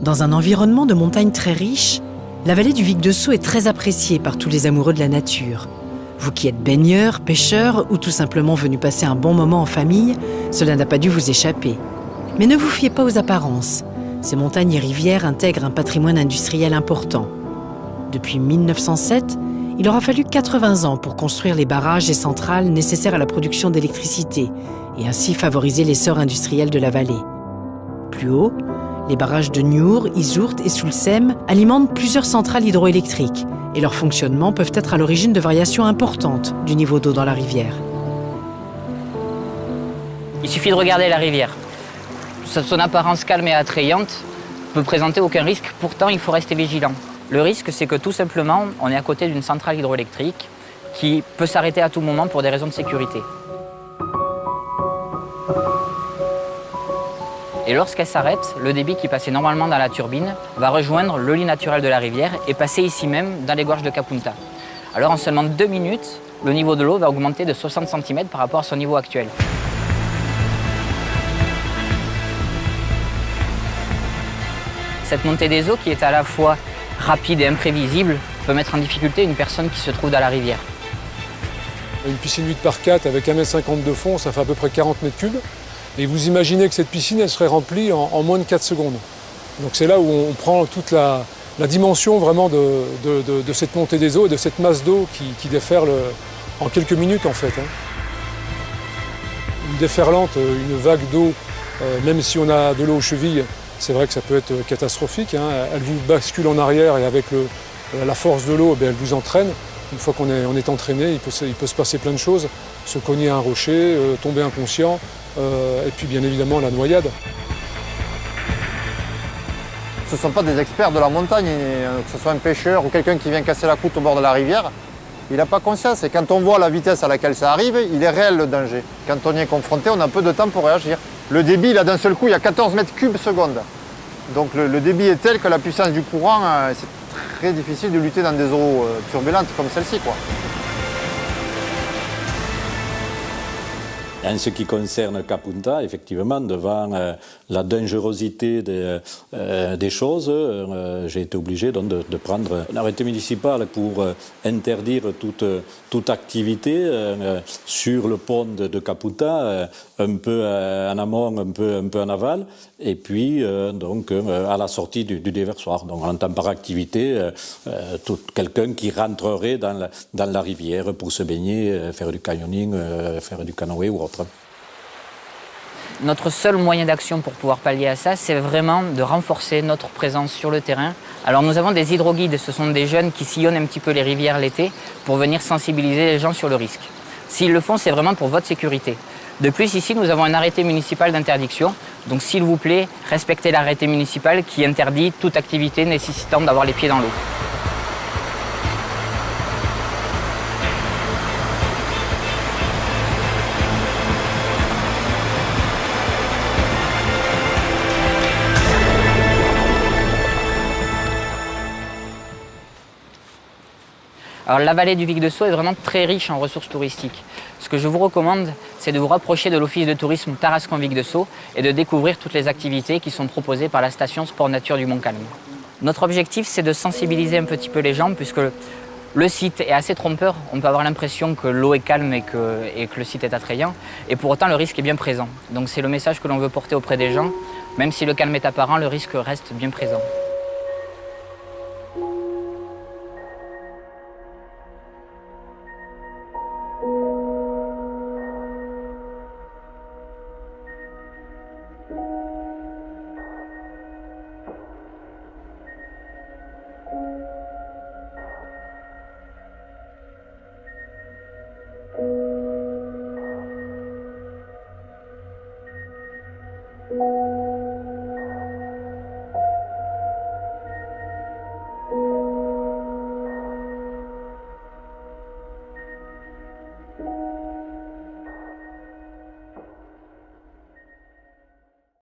Dans un environnement de montagne très riche, la vallée du Vic de Sceaux est très appréciée par tous les amoureux de la nature. Vous qui êtes baigneurs, pêcheurs ou tout simplement venus passer un bon moment en famille, cela n'a pas dû vous échapper. Mais ne vous fiez pas aux apparences. Ces montagnes et rivières intègrent un patrimoine industriel important. Depuis 1907, il aura fallu 80 ans pour construire les barrages et centrales nécessaires à la production d'électricité et ainsi favoriser l'essor industriel de la vallée. Plus haut, les barrages de Niour, Izourt et Soulsem alimentent plusieurs centrales hydroélectriques et leurs fonctionnements peuvent être à l'origine de variations importantes du niveau d'eau dans la rivière. Il suffit de regarder la rivière. Son apparence calme et attrayante ne peut présenter aucun risque, pourtant il faut rester vigilant. Le risque, c'est que tout simplement, on est à côté d'une centrale hydroélectrique qui peut s'arrêter à tout moment pour des raisons de sécurité. Et lorsqu'elle s'arrête, le débit qui passait normalement dans la turbine va rejoindre le lit naturel de la rivière et passer ici même dans les gorges de Kapunta. Alors en seulement 2 minutes, le niveau de l'eau va augmenter de 60 cm par rapport à son niveau actuel. Cette montée des eaux qui est à la fois rapide et imprévisible peut mettre en difficulté une personne qui se trouve dans la rivière. Une piscine 8x4 avec 1,50 m de fond, ça fait à peu près 40 m3. Et vous imaginez que cette piscine, elle serait remplie en moins de 4 secondes. Donc c'est là où on prend toute la dimension vraiment de cette montée des eaux et de cette masse d'eau qui déferle en quelques minutes en fait. Une déferlante, une vague d'eau, même si on a de l'eau aux chevilles, c'est vrai que ça peut être catastrophique. Elle vous bascule en arrière et avec la force de l'eau, elle vous entraîne. Une fois qu'on est entraîné, il peut se passer plein de choses. Se cogner à un rocher, tomber inconscient, et puis bien évidemment la noyade. Ce ne sont pas des experts de la montagne, que ce soit un pêcheur ou quelqu'un qui vient casser la croûte au bord de la rivière. Il n'a pas conscience et quand on voit la vitesse à laquelle ça arrive, il est réel le danger. Quand on y est confronté, on a peu de temps pour réagir. Le débit, là d'un seul coup, il y a 14 mètres cubes seconde. Donc le débit est tel que la puissance du courant, c'est très difficile de lutter dans des eaux turbulentes comme celle-ci, quoi. En ce qui concerne Kapunta, effectivement, devant la dangerosité des choses, j'ai été obligé donc, de prendre un arrêté municipal pour interdire toute activité sur le pont de Kapunta, un peu en amont, un peu en aval, et puis donc à la sortie du déversoir. Donc on entend par activité quelqu'un qui rentrerait dans la rivière pour se baigner, faire du canyoning, faire du canoë ou autre. Notre seul moyen d'action pour pouvoir pallier à ça, c'est vraiment de renforcer notre présence sur le terrain. Alors nous avons des hydroguides, ce sont des jeunes qui sillonnent un petit peu les rivières l'été pour venir sensibiliser les gens sur le risque. S'ils le font, c'est vraiment pour votre sécurité. De plus, ici, nous avons un arrêté municipal d'interdiction. Donc s'il vous plaît, respectez l'arrêté municipal qui interdit toute activité nécessitant d'avoir les pieds dans l'eau. Alors la vallée du Vic de Sceaux est vraiment très riche en ressources touristiques. Ce que je vous recommande, c'est de vous rapprocher de l'office de tourisme Tarascon-Vic de Sceaux et de découvrir toutes les activités qui sont proposées par la station Sport Nature du Mont-Calm. Notre objectif, c'est de sensibiliser un petit peu les gens puisque le site est assez trompeur. On peut avoir l'impression que l'eau est calme et que le site est attrayant. Et pour autant, le risque est bien présent. Donc c'est le message que l'on veut porter auprès des gens. Même si le calme est apparent, le risque reste bien présent.